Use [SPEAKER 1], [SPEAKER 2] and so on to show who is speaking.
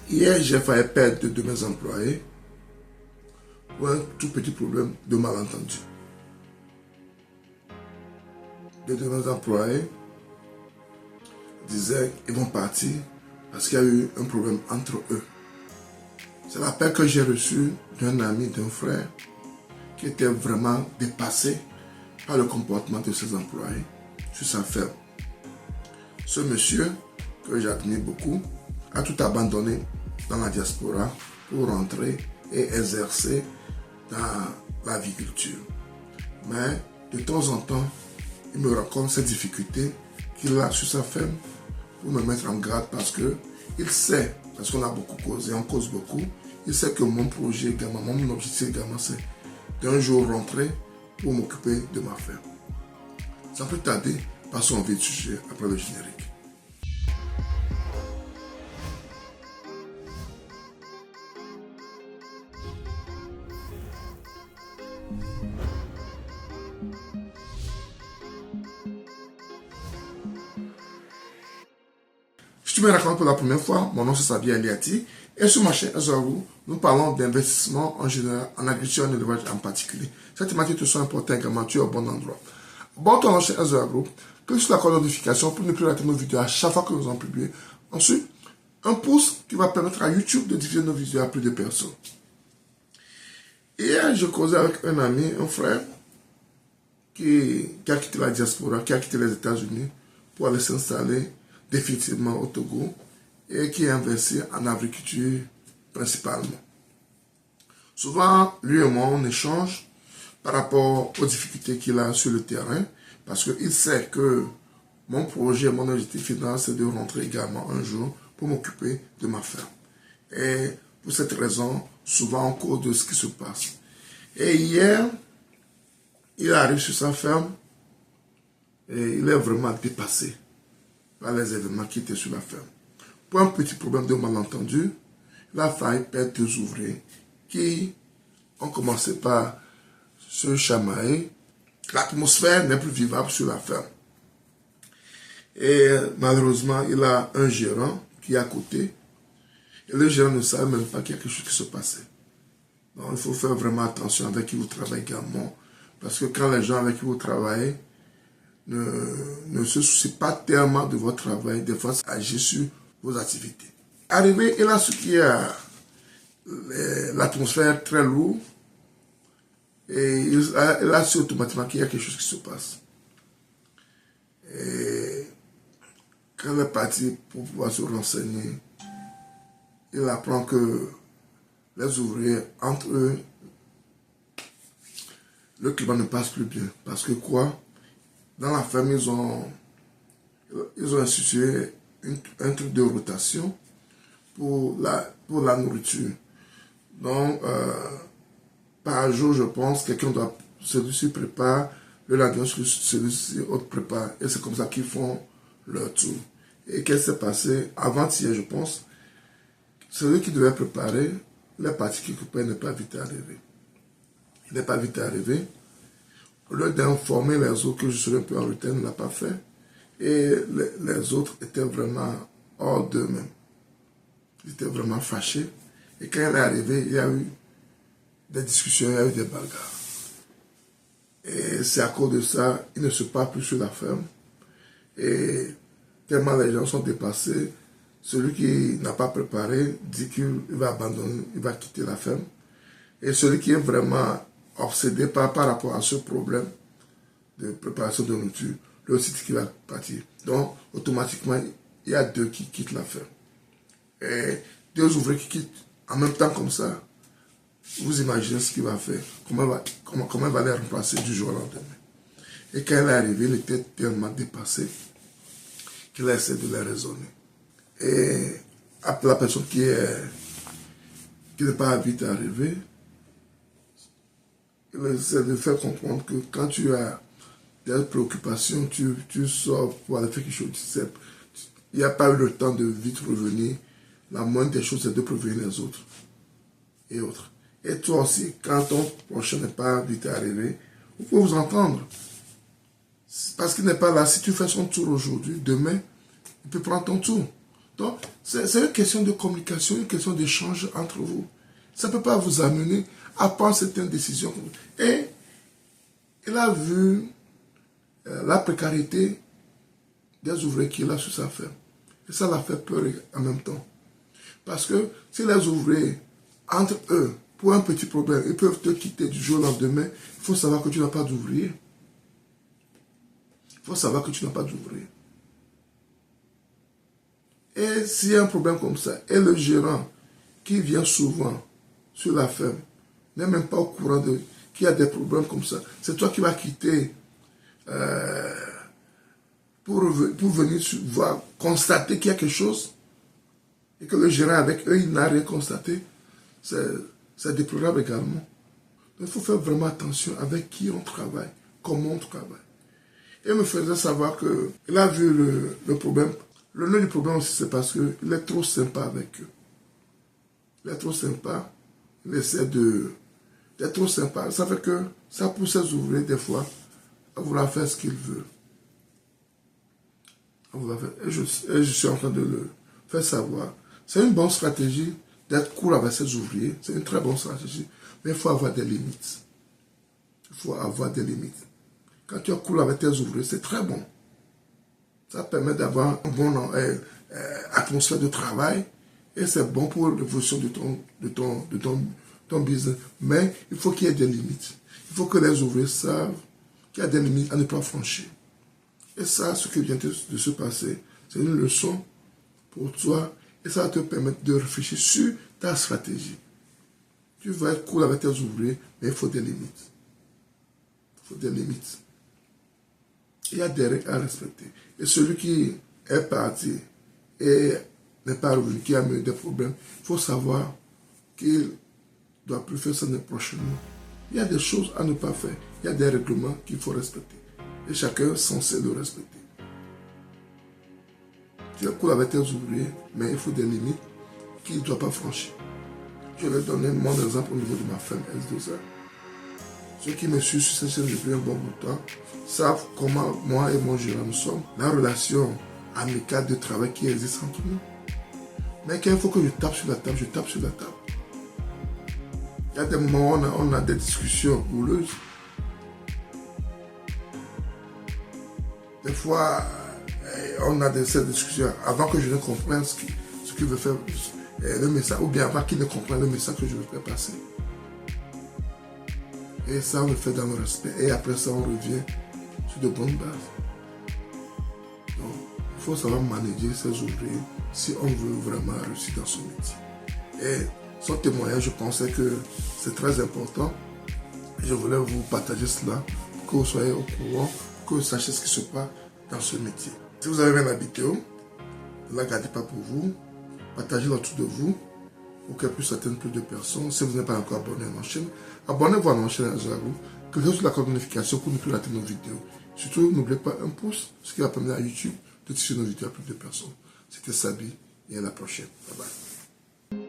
[SPEAKER 1] Hier, j'ai failli perdre deux de mes employés pour un tout petit problème de malentendu. Deux de mes employés disaient qu'ils vont partir parce qu'il y a eu un problème entre eux. C'est l'appel que j'ai reçu d'un ami, d'un frère, qui était vraiment dépassé par le comportement de ses employés sur sa ferme. Ce monsieur, que j'admire beaucoup, a tout abandonné dans la diaspora pour rentrer et exercer dans l'agriculture. Mais de temps en temps, il me raconte ces difficultés qu'il a sur sa ferme pour me mettre en garde parce qu'il sait, parce qu'on a beaucoup causé, on cause beaucoup, il sait que mon projet également, mon objectif également, c'est d'un jour rentrer pour m'occuper de ma ferme. Sans plus tarder, passons au vif du sujet après le générique. Si tu me racontes pour la première fois, mon nom c'est Sabi Aliati et sur ma chaîne Azorou, nous parlons d'investissement en général, en agriculture et en élevage en particulier. Cette thématique te sont importantes également, tu es au bon endroit. Abonne-toi à la chaîne Azorou, clique sur la cloche de notification pour ne plus rater nos vidéos à chaque fois que nous en publions. Ensuite, un pouce qui va permettre à YouTube de diffuser nos vidéos à plus de personnes. Hier, je causais avec un ami, un frère, qui a quitté la diaspora, qui a quitté les États-Unis pour aller s'installer définitivement au Togo et qui est investi en agriculture principalement. Souvent, lui et moi, on échange par rapport aux difficultés qu'il a sur le terrain parce qu'il sait que mon projet, mon objectif final, c'est de rentrer également un jour pour m'occuper de ma ferme. Et pour cette raison, souvent on cause de ce qui se passe. Et hier, il arrive sur sa ferme et il est vraiment dépassé par les événements qui étaient sur la ferme. Pour un petit problème de malentendu, il a failli perdre deux ouvriers qui ont commencé par se chamailler. L'atmosphère n'est plus vivable sur la ferme. Et malheureusement, il a un gérant qui est à côté. Et le gérant ne savait même pas qu'il y a quelque chose qui se passait. Donc il faut faire vraiment attention avec qui vous travaillez également. Parce que quand les gens avec qui vous travaillez ne se soucient pas tellement de votre travail, des fois ça agit sur vos activités. Arrivé, il a ce qui a l'atmosphère très lourde et il a su automatiquement qu'il y a quelque chose qui se passe. Et quand il est parti pour pouvoir se renseigner, il apprend que les ouvriers, entre eux, le climat ne passe plus bien. Parce que quoi? Dans la ferme, ils ont institué un truc de rotation pour la nourriture. Donc, par jour, je pense, celui-ci prépare, le lendemain, celui-ci autre prépare. Et c'est comme ça qu'ils font leur tour. Et qu'est-ce qui s'est passé? Avant-hier, je pense, celui qui devait préparer, la partie qui coupait n'est pas vite arrivé. Il n'est pas vite arrivé. Au lieu d'informer les autres que je serais un peu en retard, il ne l'a pas fait. Et les autres étaient vraiment hors d'eux-mêmes. Ils étaient vraiment fâchés. Et quand il est arrivé, il y a eu des discussions, il y a eu des bagarres. Et c'est à cause de ça, il ne se parle plus sur la ferme. Et tellement les gens sont dépassés, celui qui n'a pas préparé dit qu'il va abandonner, il va quitter la ferme. Et celui qui est vraiment obsédé par rapport à ce problème de préparation de nourriture, lui aussi dit qu'il va partir. Donc, automatiquement, il y a deux qui quittent la ferme. Et deux ouvriers qui quittent en même temps comme ça, vous imaginez ce qu'il va faire, comment il va les remplacer du jour au lendemain. Et quand il est arrivé, il était tellement dépassé qu'il a essayé de les raisonner. Et après la personne qui n'est pas vite arrivée, il essaie de faire comprendre que quand tu as des préoccupations, tu sors pour aller faire quelque chose. Il n'y a pas eu le temps de vite revenir. La moindre des choses, c'est de prévenir les autres et autres. Et toi aussi, quand ton prochain n'est pas vite arrivé, vous pouvez vous entendre. Parce qu'il n'est pas là. Si tu fais son tour aujourd'hui, demain, il peut prendre ton tour. Donc, c'est une question de communication, une question d'échange entre vous. Ça ne peut pas vous amener à prendre certaines décisions. Et il a vu la précarité des ouvriers qu'il a sur sa ferme. Et ça l'a fait peur en même temps. Parce que si les ouvriers, entre eux, pour un petit problème, ils peuvent te quitter du jour au lendemain, il faut savoir que tu n'as pas d'ouvrier. Il faut savoir que tu n'as pas d'ouvrier. Et s'il y a un problème comme ça, et le gérant qui vient souvent sur la ferme, n'est même pas au courant qu'il y a des problèmes comme ça, c'est toi qui vas quitter pour venir voir, constater qu'il y a quelque chose, et que le gérant avec eux, il n'a rien constaté, c'est déplorable également. Donc il faut faire vraiment attention avec qui on travaille, comment on travaille. Et il me faisait savoir qu'il a vu le problème. Le nœud du problème aussi, c'est parce qu'il est trop sympa avec eux. Il est trop sympa. Il essaie d'être trop sympa. Ça fait que ça pousse ses ouvriers des fois à vouloir faire ce qu'ils veulent. Et je suis en train de le faire savoir. C'est une bonne stratégie d'être cool avec ses ouvriers. C'est une très bonne stratégie. Mais il faut avoir des limites. Il faut avoir des limites. Quand tu es cool avec tes ouvriers, c'est très bon. Ça permet d'avoir une bonne atmosphère de travail. Et c'est bon pour l'évolution de ton business. Mais il faut qu'il y ait des limites. Il faut que les ouvriers savent qu'il y a des limites à ne pas franchir. Et ça, ce qui vient de se passer, c'est une leçon pour toi. Et ça va te permettre de réfléchir sur ta stratégie. Tu vas être cool avec tes ouvriers, mais il faut des limites. Il faut des limites. Il y a des règles à respecter. Et celui qui est parti et n'est pas revenu, qui a eu des problèmes, il faut savoir qu'il ne doit plus faire ça prochainement. Il y a des choses à ne pas faire. Il y a des règlements qu'il faut respecter. Et chacun est censé le respecter. Tu es cool avec tes ouvriers, mais il faut des limites qu'il ne doit pas franchir. Je vais donner mon exemple au niveau de ma ferme S2A. Ceux qui me suivent sur cette chaîne depuis un bon bout de temps savent comment moi et mon gérant nous sommes. La relation amicale de travail qui existe entre nous. Mais quand il faut que je tape sur la table, je tape sur la table. Il y a des moments où on a des discussions houleuses. Des fois, on a ces discussions avant que je ne comprenne ce qu'il veut faire, le message, ou bien avant qu'il ne comprenne le message que je veux faire passer. Et ça, on le fait dans le respect. Et après ça, on revient sur de bonnes bases. Donc, il faut savoir manager ses ouvriers si on veut vraiment réussir dans son métier. Et son témoignage, je pensais que c'est très important. Je voulais vous partager cela pour que vous soyez au courant, que vous sachiez ce qui se passe dans ce métier. Si vous avez aimé la vidéo, ne la gardez pas pour vous. Partagez-la autour de vous pour qu'elle puisse atteindre plus de personnes. Si vous n'êtes pas encore abonné à ma chaîne, abonnez-vous à ma chaîne à Zarou. Cliquez sur la cloche de notification pour ne plus rater nos vidéos. Surtout, n'oubliez pas un pouce, ce qui va permettre à YouTube de tisser nos vidéos à plus de personnes. C'était Sabi et à la prochaine. Bye bye.